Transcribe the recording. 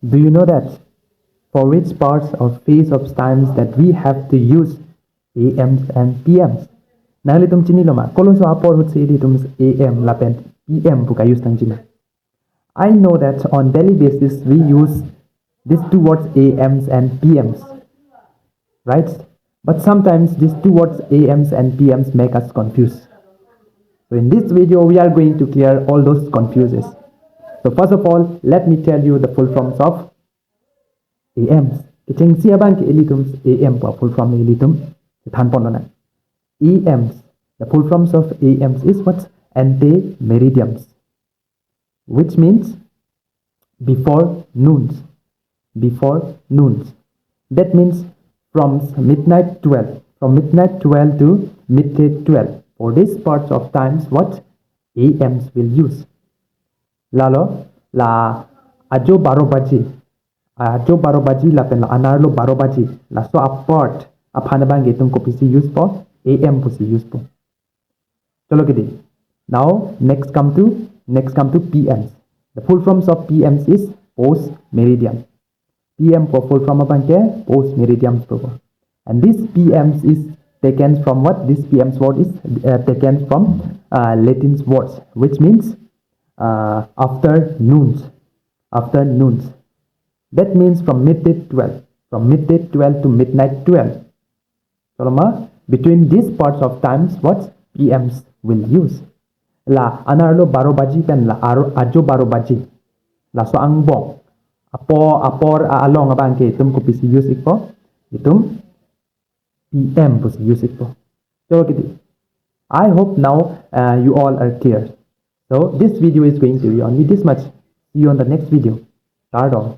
Do you know that for which parts or phase of times that we have to use AMs and PMs? Nahali tum chini loma kolo so apor hutse ili tum AM lapen PM buka use tang china. I know that on daily basis we use these two words AMs and PMs, right? But sometimes these two words AMs and PMs make us confused. So in this video we are going to clear all those confuses. So first of all, let me tell you the full forms of AMs. Kiching siya bang ki elitum AM pa full form elitum than ponona. EMs. The full forms of AMs is what? Ante-meridians, which means before noons. Before noons. That means from midnight 12. From midnight 12 to midday 12. For these parts of times, what? AMs will use. Lalo la ajo baro baji. Ajo baro baji la pen la anarlo baro baji. La so apart apana bang itum ko pisi use po AM pusi use po. Chalo kiti. Now next come to PMs. The full forms of PMs is post meridian. PM for full form upon ke post meridian po. And this PMs is taken from what? This PMs word is taken from Latin words, which means after noons. After noons. That means from midday 12. From midday 12 to midnight 12. So between these parts of times, what PMs will use? La anarlo baro baji kan la ajo baro baji. La so ang bong. Apor along abang ke itum ko pisi use ipo. Itum PM pus use ipo. So kiti. I hope now you all are clear. So this video is going to be only this much. See you on the next video. Start on.